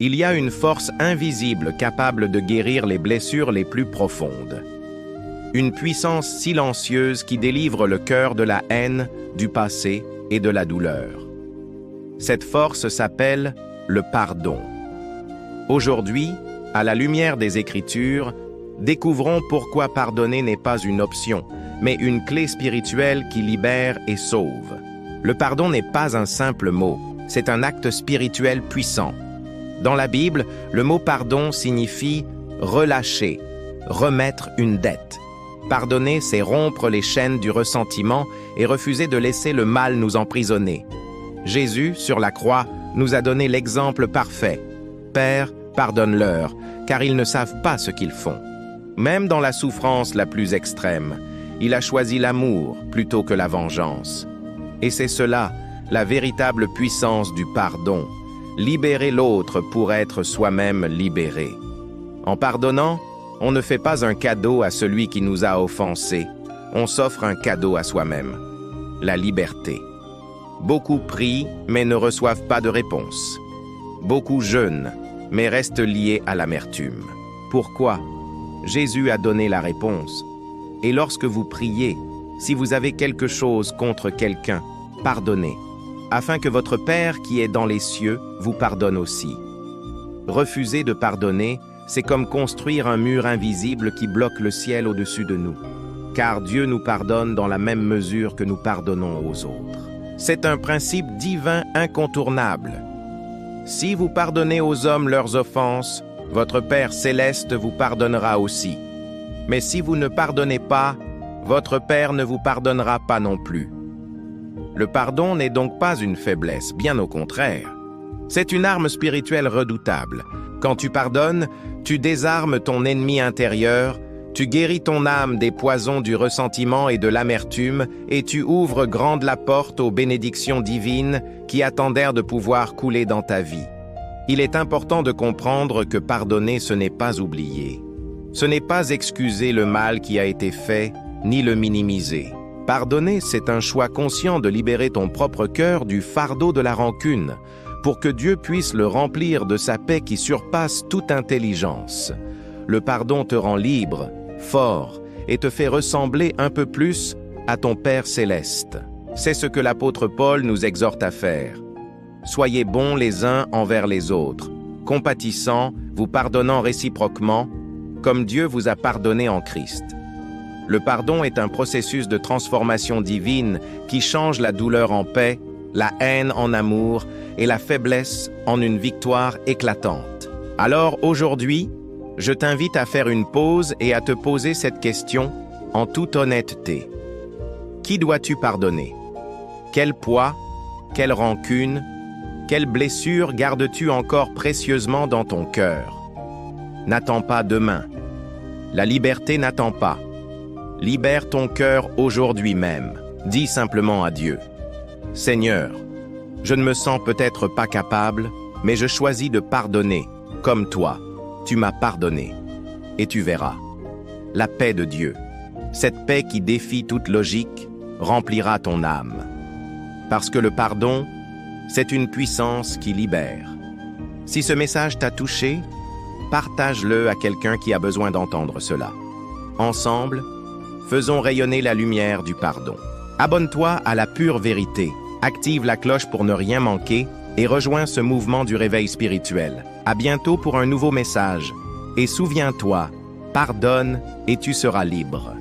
Il y a une force invisible capable de guérir les blessures les plus profondes. Une puissance silencieuse qui délivre le cœur de la haine, du passé et de la douleur. Cette force s'appelle le pardon. Aujourd'hui, à la lumière des Écritures, découvrons pourquoi pardonner n'est pas une option, mais une clé spirituelle qui libère et sauve. Le pardon n'est pas un simple mot, c'est un acte spirituel puissant. Dans la Bible, le mot pardon signifie relâcher, remettre une dette. Pardonner, c'est rompre les chaînes du ressentiment et refuser de laisser le mal nous emprisonner. Jésus, sur la croix, nous a donné l'exemple parfait. Père, pardonne-leur, car ils ne savent pas ce qu'ils font. Même dans la souffrance la plus extrême, il a choisi l'amour plutôt que la vengeance. Et c'est cela, la véritable puissance du pardon. Libérer l'autre pour être soi-même libéré. En pardonnant, on ne fait pas un cadeau à celui qui nous a offensés, on s'offre un cadeau à soi-même, la liberté. Beaucoup prient, mais ne reçoivent pas de réponse. Beaucoup jeûnent, mais restent liés à l'amertume. Pourquoi? Jésus a donné la réponse. Et lorsque vous priez, si vous avez quelque chose contre quelqu'un, pardonnez, afin que votre Père qui est dans les cieux vous pardonne aussi. Refuser de pardonner, c'est comme construire un mur invisible qui bloque le ciel au-dessus de nous, car Dieu nous pardonne dans la même mesure que nous pardonnons aux autres. C'est un principe divin incontournable. Si vous pardonnez aux hommes leurs offenses, votre Père céleste vous pardonnera aussi. Mais si vous ne pardonnez pas, votre Père ne vous pardonnera pas non plus. Le pardon n'est donc pas une faiblesse, bien au contraire. C'est une arme spirituelle redoutable. Quand tu pardonnes, tu désarmes ton ennemi intérieur, tu guéris ton âme des poisons du ressentiment et de l'amertume, et tu ouvres grande la porte aux bénédictions divines qui attendèrent de pouvoir couler dans ta vie. Il est important de comprendre que pardonner, ce n'est pas oublier. Ce n'est pas excuser le mal qui a été fait, ni le minimiser. Pardonner, c'est un choix conscient de libérer ton propre cœur du fardeau de la rancune, pour que Dieu puisse le remplir de sa paix qui surpasse toute intelligence. Le pardon te rend libre, fort, et te fait ressembler un peu plus à ton Père céleste. C'est ce que l'apôtre Paul nous exhorte à faire. Soyez bons les uns envers les autres, compatissants, vous pardonnant réciproquement, comme Dieu vous a pardonné en Christ. Le pardon est un processus de transformation divine qui change la douleur en paix, la haine en amour et la faiblesse en une victoire éclatante. Alors aujourd'hui, je t'invite à faire une pause et à te poser cette question en toute honnêteté. Qui dois-tu pardonner? Quel poids? Quelle rancune? Quelle blessure gardes-tu encore précieusement dans ton cœur? N'attends pas demain. La liberté n'attend pas. Libère ton cœur aujourd'hui même. Dis simplement à Dieu. Seigneur, je ne me sens peut-être pas capable, mais je choisis de pardonner, comme toi. Tu m'as pardonné. Et tu verras. La paix de Dieu, cette paix qui défie toute logique, remplira ton âme. Parce que le pardon, c'est une puissance qui libère. Si ce message t'a touché, partage-le à quelqu'un qui a besoin d'entendre cela. Ensemble, faisons rayonner la lumière du pardon. Abonne-toi à La Pure Vérité, active la cloche pour ne rien manquer et rejoins ce mouvement du réveil spirituel. À bientôt pour un nouveau message. Et souviens-toi, pardonne et tu seras libre.